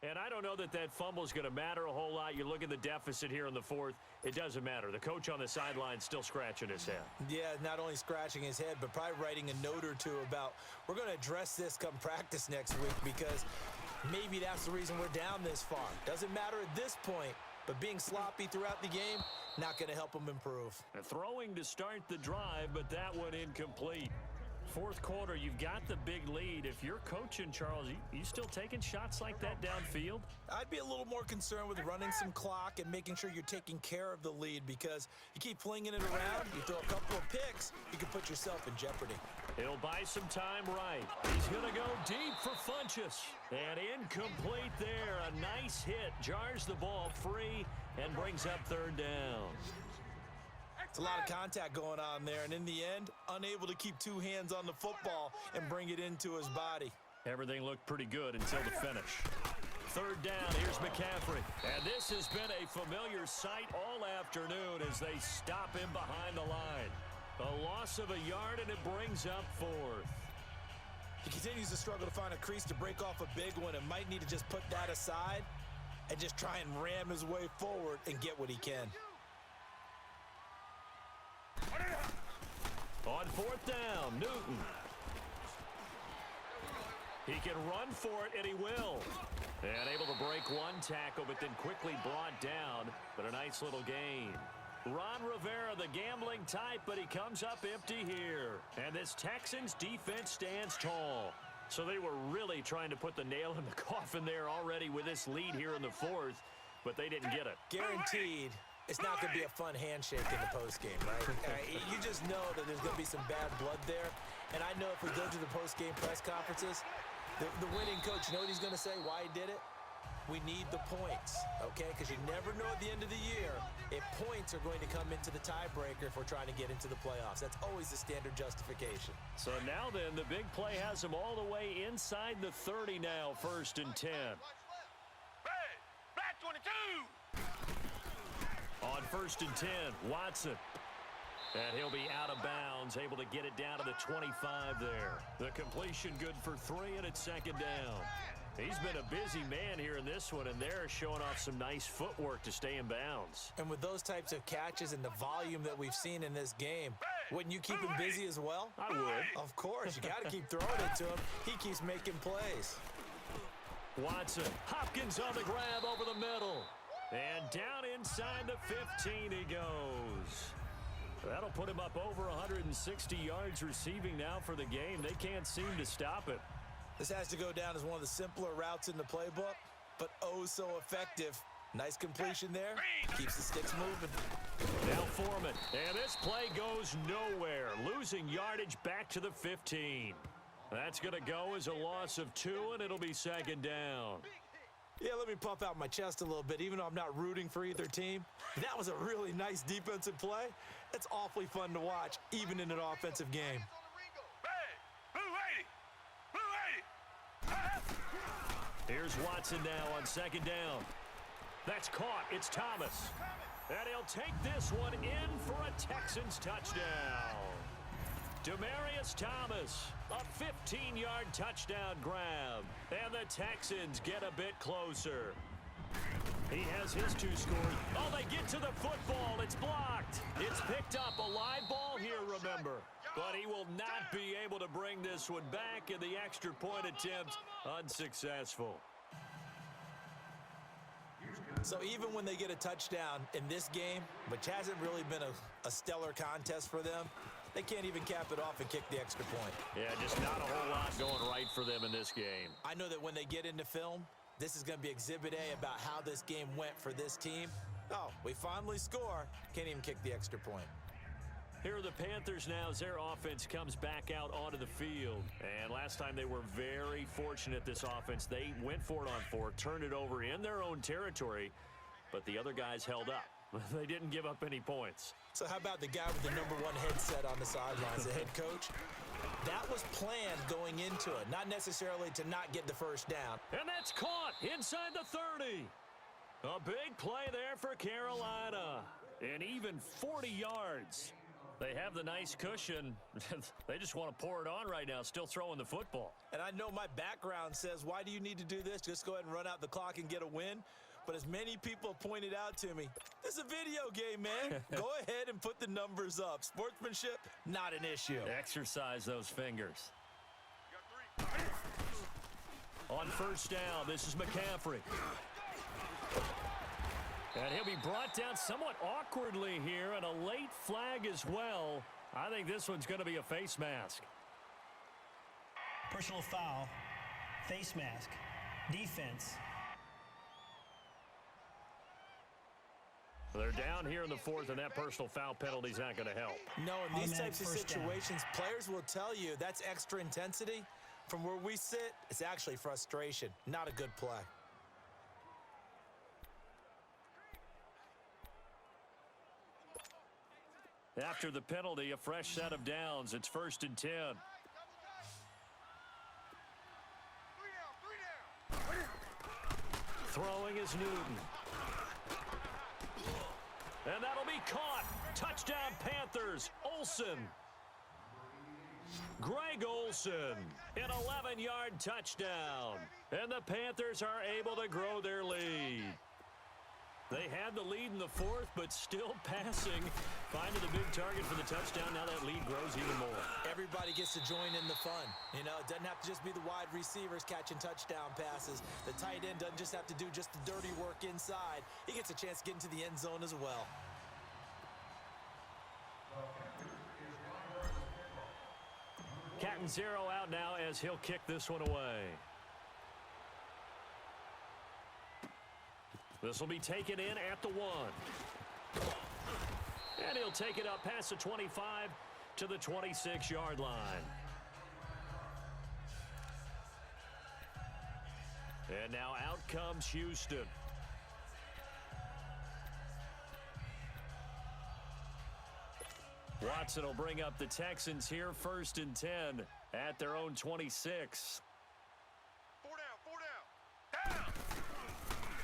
And I don't know that that fumble is going to matter a whole lot. You look at the deficit here in the fourth. It doesn't matter. The coach on the sideline still scratching his head. Yeah, not only scratching his head, but probably writing a note or two about, we're going to address this come practice next week, because maybe that's the reason we're down this far. Doesn't matter at this point, but being sloppy throughout the game, not going to help him improve. Throwing to start the drive, but that one incomplete. Fourth quarter, you've got the big lead. If you're coaching, Charles, you still taking shots like that downfield? I'd be a little more concerned with running some clock and making sure you're taking care of the lead, because you keep flinging it around, you throw a couple of picks, you can put yourself in jeopardy. He'll buy some time right. He's going to go deep for Funchess. And incomplete there. A nice hit. Jars the ball free and brings up third down. It's a lot of contact going on there, and in the end, unable to keep two hands on the football and bring it into his body. Everything looked pretty good until the finish. Third down, here's McCaffrey. And this has been a familiar sight all afternoon as they stop him behind the line. A loss of a yard, and it brings up fourth. He continues to struggle to find a crease to break off a big one, and might need to just put that aside and just try and ram his way forward and get what he can. On fourth down, Newton. He can run for it, and he will. And able to break one tackle, but then quickly brought down. But a nice little gain. Ron Rivera, the gambling type, but he comes up empty here. And this Texans defense stands tall. So they were really trying to put the nail in the coffin there already with this lead here in the fourth, but they didn't get it. Guaranteed. It's not going to be a fun handshake in the postgame, right? You just know that there's going to be some bad blood there. And I know if we go to the postgame press conferences, the winning coach, you know what he's going to say, why he did it? We need the points, okay? Because you never know at the end of the year if points are going to come into the tiebreaker if we're trying to get into the playoffs. That's always the standard justification. So now then, the big play has them all the way inside the 30 now, 1st and 10. Hey, black 22! On 1st and 10, Watson. And he'll be out of bounds, able to get it down to the 25 there. The completion good for 3, and it's 2nd down. He's been a busy man here in this one, and they're showing off some nice footwork to stay in bounds. And with those types of catches and the volume that we've seen in this game, wouldn't you keep him busy as well? I would. Of course. You got to keep throwing it to him. He keeps making plays. Watson. Hopkins on the grab over the middle. And down inside the 15 he goes. That'll put him up over 160 yards receiving now for the game. They can't seem to stop it. This has to go down as one of the simpler routes in the playbook, but oh so effective. Nice completion there. Keeps the sticks moving. Now Foreman. And this play goes nowhere. Losing yardage back to the 15. That's going to go as a loss of 2, and it'll be 2nd down. Yeah, let me puff out my chest a little bit, even though I'm not rooting for either team. That was a really nice defensive play. It's awfully fun to watch, even in an offensive game. Here's Watson now on 2nd down. That's caught. It's Thomas. And he'll take this one in for a Texans touchdown. Demaryius Thomas, a 15-yard touchdown grab. And the Texans get a bit closer. He has his 2 scores. Oh, they get to the football. It's blocked. It's picked up. A live ball here, remember. But he will not be able to bring this one back, and the extra point attempt unsuccessful. So even when they get a touchdown in this game, which hasn't really been a stellar contest for them, they can't even cap it off and kick the extra point. Yeah, just not a whole lot going right for them in this game. I know that when they get into film, this is going to be Exhibit A about how this game went for this team. Oh, we finally score. Can't even kick the extra point. Here are the Panthers now as their offense comes back out onto the field. And last time they were very fortunate, this offense. They went for it on 4, turned it over in their own territory, but the other guys held up. They didn't give up any points. So how about the guy with the #1 headset on the sidelines, the head coach? That was planned going into it, not necessarily to not get the first down. And that's caught inside the 30. A big play there for Carolina. And even 40 yards. They have the nice cushion. They just want to pour it on right now, still throwing the football. And I know my background says, why do you need to do this? Just go ahead and run out the clock and get a win. But as many people have pointed out to me, this is a video game, man. Go ahead and put the numbers up. Sportsmanship, not an issue. Exercise those fingers. On first down, this is McCaffrey. And he'll be brought down somewhat awkwardly here, and a late flag as well. I think this one's going to be a face mask. Personal foul, face mask, defense. They're down here in the fourth, and that personal foul penalty's not going to help. No, in these Automatic types of first down. situations, players will tell you that's extra intensity. From where we sit, it's actually frustration, not a good play. After the penalty, a fresh set of downs. It's 1st and 10. Throwing is Newton. And that'll be caught. Touchdown Panthers. Olsen. Greg Olsen, an 11-yard touchdown. And the Panthers are able to grow their lead. They had the lead in the fourth, but still passing. Finding the big target for the touchdown. Now that lead grows even more. Everybody gets to join in the fun. You know, it doesn't have to just be the wide receivers catching touchdown passes. The tight end doesn't just have to do just the dirty work inside. He gets a chance to get into the end zone as well. Cat and zero out now as he'll kick this one away. This will be taken in at the 1. And he'll take it up past the 25 to the 26-yard line. And now out comes Houston. Watson will bring up the Texans here, 1st and 10 at their own 26. 4 down, 4 down. Down.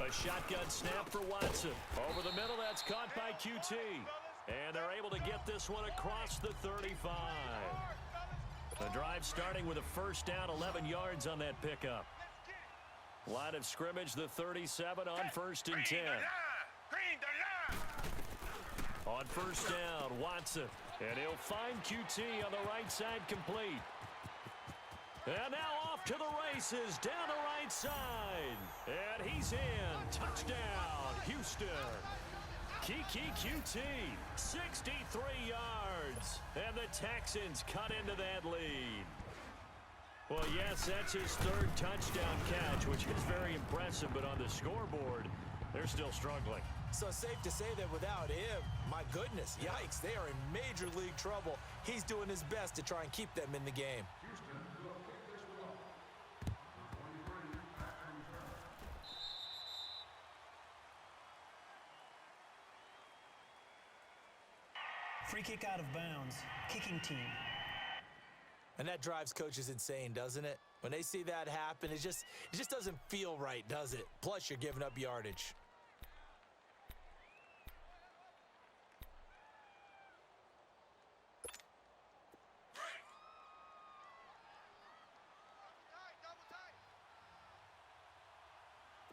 A shotgun snap for Watson. Over the middle, that's caught by QT. And they're able to get this one across the 35. The drive starting with a 1st down, 11 yards on that pickup. Line of scrimmage, the 37 on 1st and 10. Green 39. On 1st down, Watson. And he'll find QT on the right side complete. And now off to the races, down the right side. And he's in. Touchdown, Houston. Kiki QT, 63 yards. And the Texans cut into that lead. Well, yes, that's his 3rd touchdown catch, which is very impressive. But on the scoreboard, they're still struggling. So safe to say that without him, my goodness, yikes, they are in major league trouble. He's doing his best to try and keep them in the game. Free kick out of bounds. Kicking team. And that drives coaches insane, doesn't it? When they see that happen, it just doesn't feel right, does it? Plus, you're giving up yardage.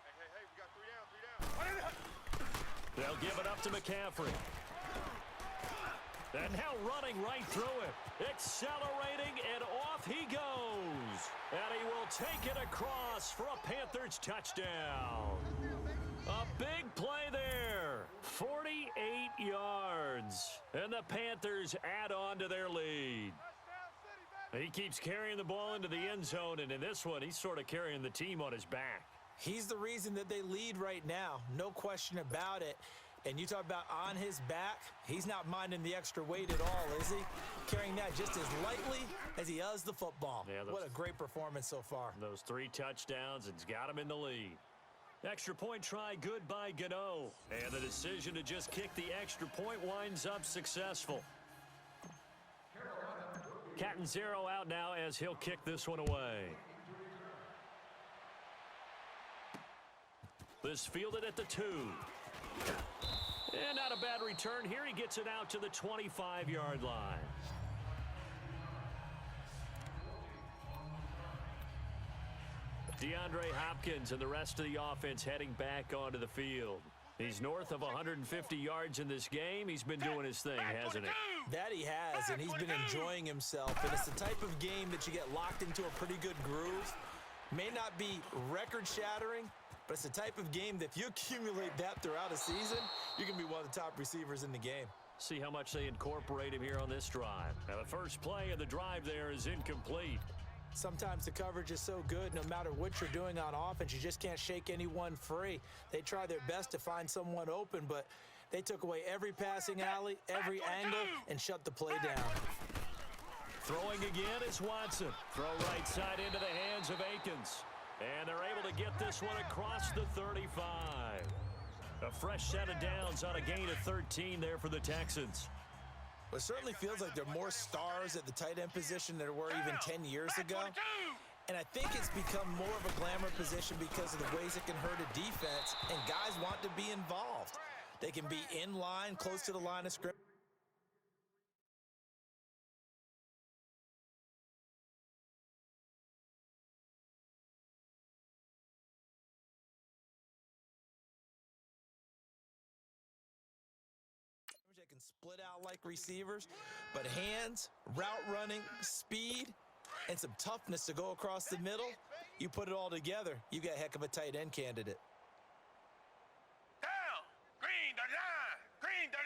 Hey, we got 3 down. They'll give it up to McCaffrey. And now running right through it. Accelerating, and off he goes. And he will take it across for a Panthers touchdown. A big play there. 48 yards. And the Panthers add on to their lead. He keeps carrying the ball into the end zone, and in this one, he's sort of carrying the team on his back. He's the reason that they lead right now. No question about it. And you talk about on his back, he's not minding the extra weight at all, is he? Carrying that just as lightly as he does the football. Yeah, what a great performance so far. Those 3 touchdowns, it's got him in the lead. Extra point try good by Gano. And the decision to just kick the extra point winds up successful. Cat and zero out now as he'll kick this one away. This fielded at the 2. And not a bad return here. He gets it out to the 25-yard line. DeAndre Hopkins and the rest of the offense heading back onto the field. He's north of 150 yards in this game. He's been doing his thing, hasn't he? That he has, and he's been enjoying himself. And it's the type of game that you get locked into a pretty good groove. May not be record-shattering, but it's the type of game that if you accumulate that throughout a season, you can be one of the top receivers in the game. See how much they incorporate him here on this drive. Now, the first play of the drive there is incomplete. Sometimes the coverage is so good, no matter what you're doing on offense, you just can't shake anyone free. They try their best to find someone open, but they took away every passing alley, every angle, and shut the play down. Throwing again is Watson. Throw right side into the hands of Akins. And they're able to get this one across the 35. A fresh set of downs on a gain of 13 there for the Texans. Well, it certainly feels like there are more stars at the tight end position than there were even 10 years ago. And I think it's become more of a glamour position because of the ways it can hurt a defense, and guys want to be involved. They can be in line, close to the line of scrimmage. That can split out like receivers, but hands, route running, speed, and some toughness to go across the middle, you put it all together, you got a heck of a tight end candidate. Down! Green the line! Green the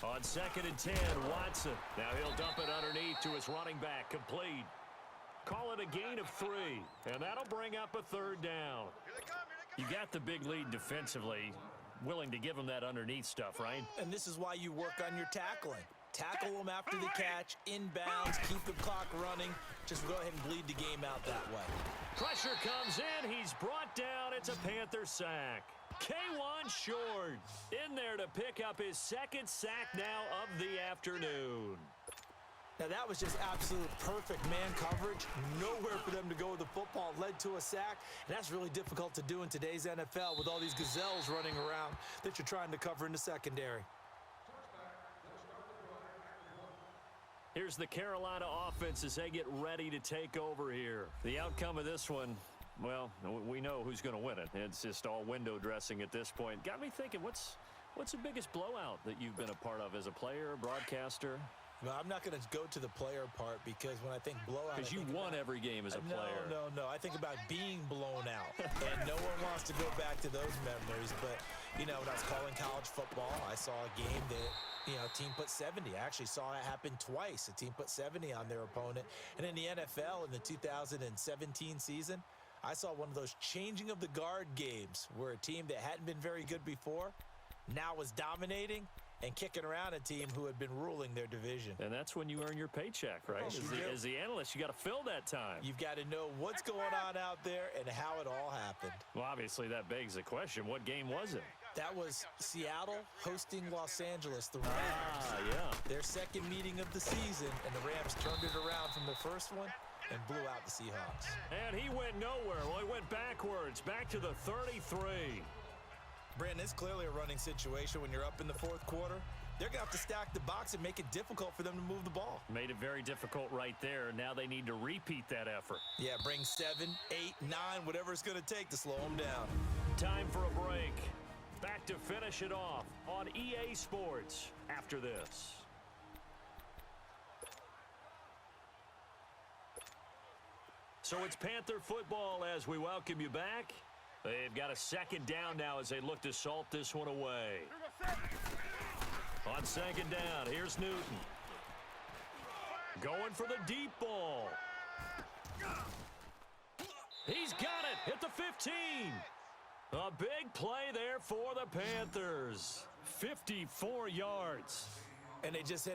line! On 2nd and 10, Watson. Now he'll dump it underneath to his running back, complete. Call it a gain of 3, and that'll bring up a 3rd down. Here they come, You got the big lead defensively. Willing to give him that underneath stuff, right? And this is why you work on your tackling. Tackle them after the catch, inbounds, keep the clock running. Just go ahead and bleed the game out that way. Pressure comes in. He's brought down. It's a Panther sack. K1 Short in there to pick up his 2nd sack now of the afternoon. Now, that was just absolute perfect man coverage. Nowhere for them to go with the football. Led to a sack, and that's really difficult to do in today's NFL with all these gazelles running around that you're trying to cover in the secondary. Here's the Carolina offense as they get ready to take over here. The outcome of this one, well, we know who's going to win it. It's just all window dressing at this point. Got me thinking, what's the biggest blowout that you've been a part of as a player, broadcaster? No, I'm not going to go to the player part because when I think blowout, because you won every game as a player. No. I think about being blown out, and no one wants to go back to those memories. But, you know, when I was calling college football, I saw a game that, you know, a team put 70. I actually saw it happen twice. A team put 70 on their opponent. And in the NFL in the 2017 season, I saw one of those changing of the guard games where a team that hadn't been very good before now was dominating and kicking around a team who had been ruling their division. And that's when you earn your paycheck, right? As the analyst, you got to fill that time. You've got to know what's going on out there and how it all happened. Well, obviously, that begs the question, what game was it? That was Seattle hosting Los Angeles, the Rams. Yeah. Their 2nd meeting of the season, and the Rams turned it around from the first one and blew out the Seahawks. And he went nowhere. Well, he went backwards, back to the 33. Brandon, it's clearly a running situation when you're up in the 4th quarter. They're going to have to stack the box and make it difficult for them to move the ball. Made it very difficult right there. Now they need to repeat that effort. Yeah, bring 7, 8, 9, whatever it's going to take to slow them down. Time for a break. Back to finish it off on EA Sports after this. So it's Panther football as we welcome you back. They've got a 2nd down now as they look to salt this one away. On 2nd down, here's Newton. Going for the deep ball. He's got it at the 15. A big play there for the Panthers. 54 yards. And they just hit